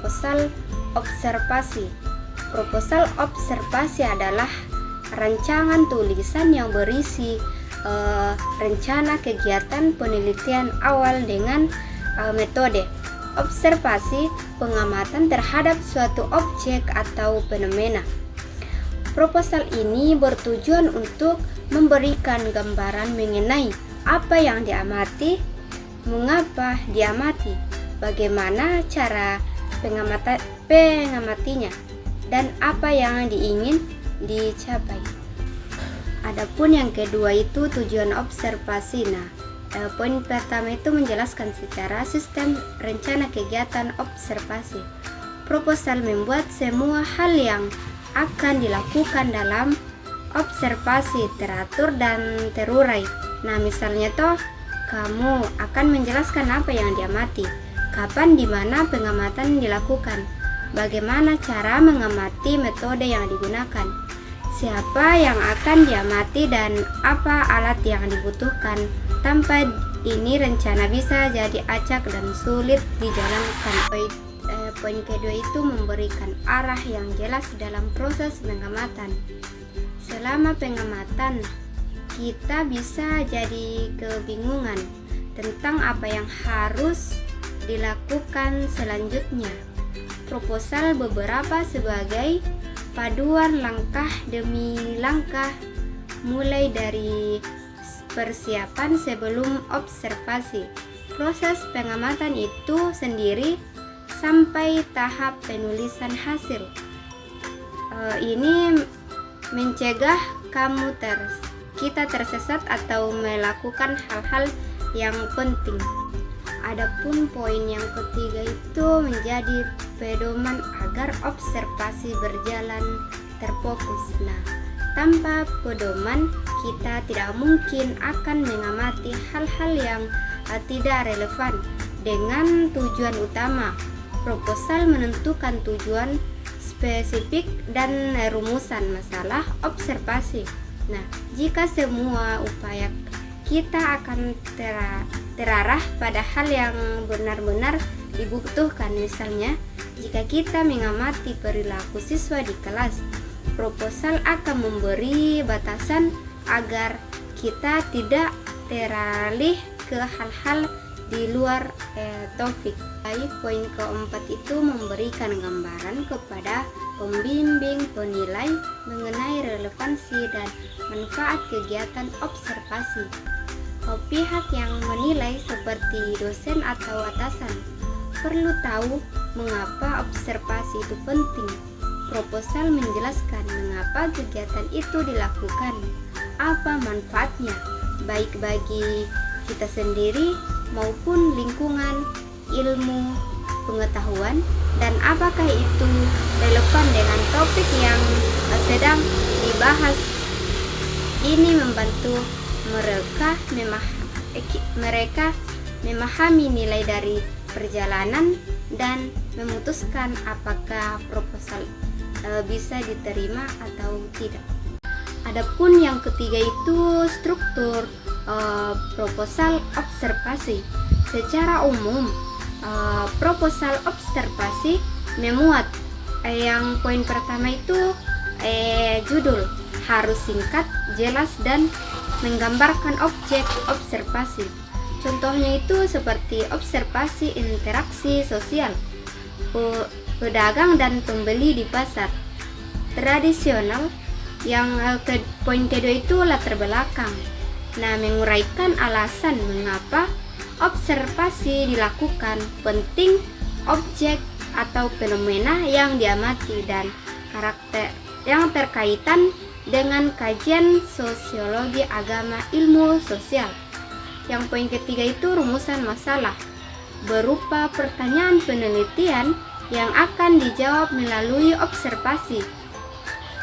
proposal observasi. Proposal observasi adalah rancangan tulisan yang berisi rencana kegiatan penelitian awal dengan metode observasi, pengamatan terhadap suatu objek atau fenomena. Proposal ini bertujuan untuk memberikan gambaran mengenai apa yang diamati, mengapa diamati, bagaimana cara pengamatinya, dan apa yang diingin dicapai. Adapun yang kedua itu tujuan observasi. Poin pertama itu menjelaskan secara sistem rencana kegiatan observasi. Proposal membuat semua hal yang akan dilakukan dalam observasi teratur dan terurai. Misalnya kamu akan menjelaskan apa yang diamati, kapan di mana pengamatan dilakukan, bagaimana cara mengamati, metode yang digunakan, siapa yang akan diamati, dan apa alat yang dibutuhkan. Tanpa ini rencana bisa jadi acak dan sulit dijalankan. Poin kedua itu memberikan arah yang jelas dalam proses pengamatan. Selama pengamatan, kita bisa jadi kebingungan tentang apa yang harus dilakukan selanjutnya. Proposal beberapa sebagai paduan langkah demi langkah, mulai dari persiapan sebelum observasi, proses pengamatan itu sendiri, sampai tahap penulisan hasil. Ini mencegah kita tersesat atau melakukan hal-hal yang penting. Adapun poin yang ketiga itu menjadi pedoman agar observasi berjalan terfokus. Tanpa pedoman, kita tidak mungkin akan mengamati hal-hal yang tidak relevan dengan tujuan utama. Proposal menentukan tujuan spesifik dan rumusan masalah observasi. Jika semua upaya kita akan terarah pada hal yang benar-benar dibutuhkan, misalnya jika kita mengamati perilaku siswa di kelas, proposal akan memberi batasan agar kita tidak teralih ke hal-hal di luar topik. Poin keempat itu memberikan gambaran kepada pembimbing penilai mengenai relevansi dan manfaat kegiatan observasi. Pihak yang menilai seperti dosen atau atasan perlu tahu mengapa observasi itu penting. Proposal menjelaskan mengapa kegiatan itu dilakukan, apa manfaatnya baik bagi kita sendiri maupun lingkungan, ilmu, pengetahuan, dan apakah itu relevan dengan topik yang sedang dibahas. Ini membantu mereka memahami nilai dari perjalanan dan memutuskan apakah proposal bisa diterima atau tidak. Adapun yang ketiga itu struktur proposal observasi. Secara umum, proposal observasi memuat yang poin pertama itu judul harus singkat, jelas, dan menggambarkan objek observasi. Contohnya itu seperti observasi interaksi sosial pedagang dan pembeli di pasar tradisional. Yang poin kedua itu latar belakang. Menguraikan alasan mengapa observasi dilakukan, penting objek atau fenomena yang diamati, dan karakter yang terkaitan dengan kajian sosiologi, agama, ilmu sosial. Yang poin ketiga itu rumusan masalah berupa pertanyaan penelitian yang akan dijawab melalui observasi.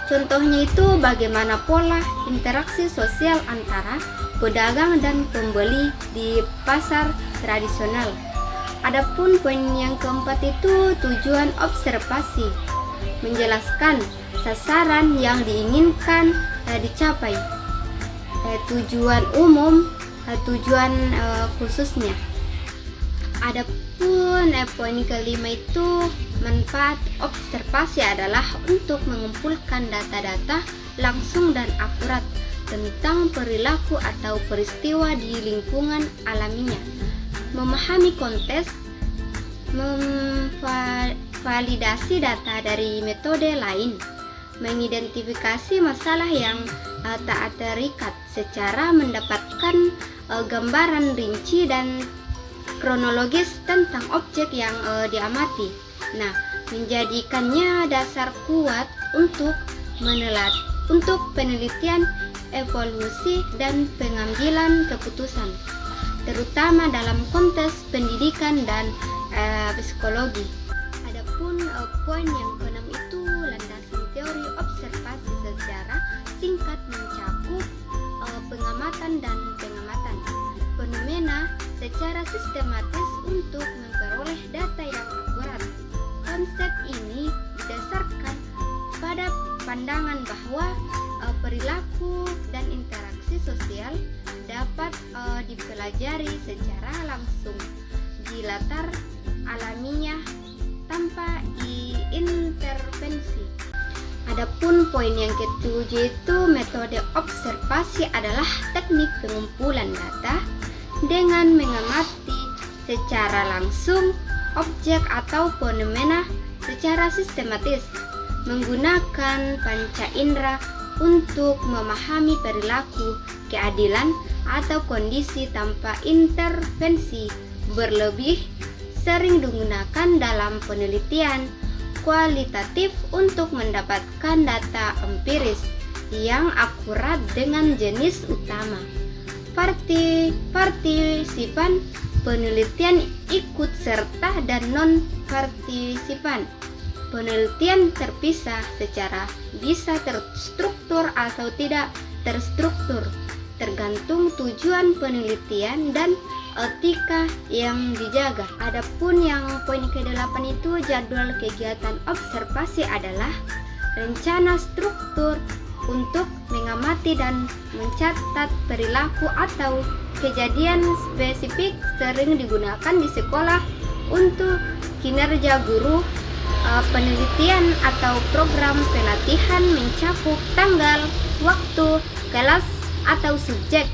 Contohnya itu bagaimana pola interaksi sosial antara pedagang dan pembeli di pasar tradisional. Adapun poin yang keempat itu tujuan observasi, menjelaskan sasaran yang diinginkan dicapai, tujuan umum, tujuan khususnya. Adapun poin kelima itu manfaat observasi adalah untuk mengumpulkan data-data langsung dan akurat tentang perilaku atau peristiwa di lingkungan alaminya, memahami konteks, memvalidasi data dari metode lain, mengidentifikasi masalah yang tak terikat secara mendapatkan gambaran rinci dan kronologis tentang objek yang diamati. Nah, menjadikannya dasar kuat untuk penelitian, evaluasi, dan pengambilan keputusan, terutama dalam konteks pendidikan dan psikologi. Adapun poin yang keenam itu landasan teori observasi secara singkat mencakup pengamatan dan pengamatan fenomena secara sistematis untuk memperoleh data yang akurat. Konsep ini didasarkan pada pandangan bahwa perilaku dan interaksi sosial dapat dipelajari secara langsung di latar alamiah tanpa intervensi. Adapun poin yang ketujuh itu metode observasi adalah teknik pengumpulan data dengan mengamati secara langsung objek atau fenomena secara sistematis, menggunakan panca indera untuk memahami perilaku, keadilan, atau kondisi tanpa intervensi berlebih, sering digunakan dalam penelitian kualitatif untuk mendapatkan data empiris yang akurat dengan jenis utama. Partisipan penelitian ikut serta dan non-partisipan penelitian terpisah secara bisa terstruktur atau tidak terstruktur, tergantung tujuan penelitian dan etika yang dijaga. Adapun yang poin ke-8 itu jadwal kegiatan observasi adalah rencana struktur untuk mengamati dan mencatat perilaku atau kejadian spesifik, sering digunakan di sekolah untuk kinerja guru. Penelitian atau program pelatihan mencakup tanggal, waktu, kelas atau subjek,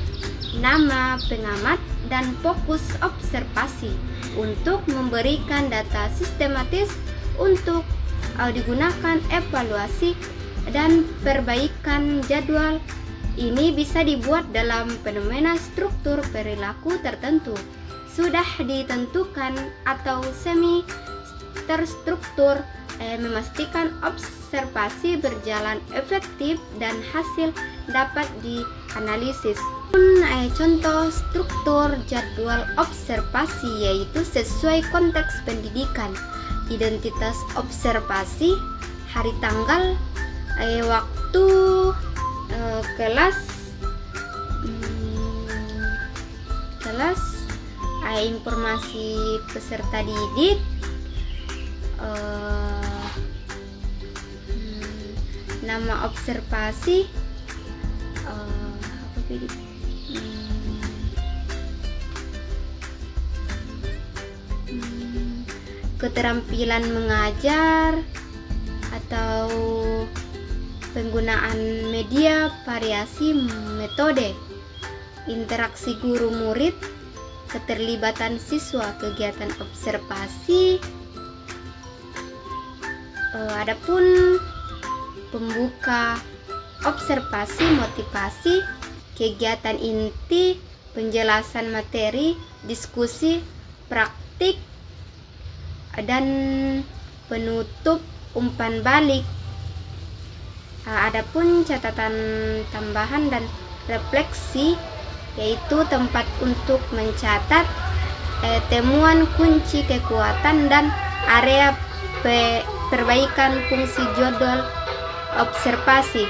nama pengamat, dan fokus observasi untuk memberikan data sistematis untuk digunakan evaluasi dan perbaikan jadwal. Ini bisa dibuat dalam fenomena struktur perilaku tertentu sudah ditentukan atau semi terstruktur, memastikan observasi berjalan efektif dan hasil dapat dianalisis. Contoh struktur jadwal observasi yaitu sesuai konteks pendidikan, identitas observasi, hari tanggal, waktu, kelas, informasi peserta didik, nama observasi, keterampilan mengajar atau penggunaan media, variasi metode, interaksi guru murid, keterlibatan siswa kegiatan observasi. Adapun pembuka observasi, motivasi, kegiatan inti, penjelasan materi, diskusi, praktik, dan penutup umpan balik. Adapun catatan tambahan dan refleksi yaitu tempat untuk mencatat temuan kunci kekuatan dan area perbaikan fungsi jadwal observasi.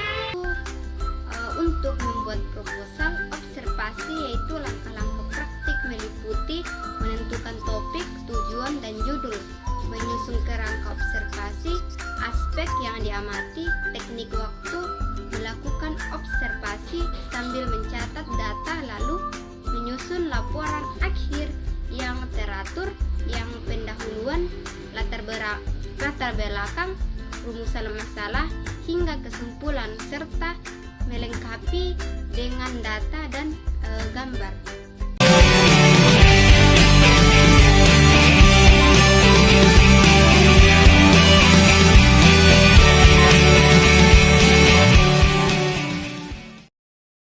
Untuk membuat proposal observasi yaitu langkah-langkah praktik meliputi menentukan topik, tujuan, dan judul, menyusun kerangka observasi, aspek yang diamati, teknik waktu, melakukan observasi sambil mencatat data, lalu menyusun laporan akhir yang teratur literatur yang pendahuluan, latar belakang, rumusan masalah, hingga kesimpulan, serta melengkapi dengan data dan gambar.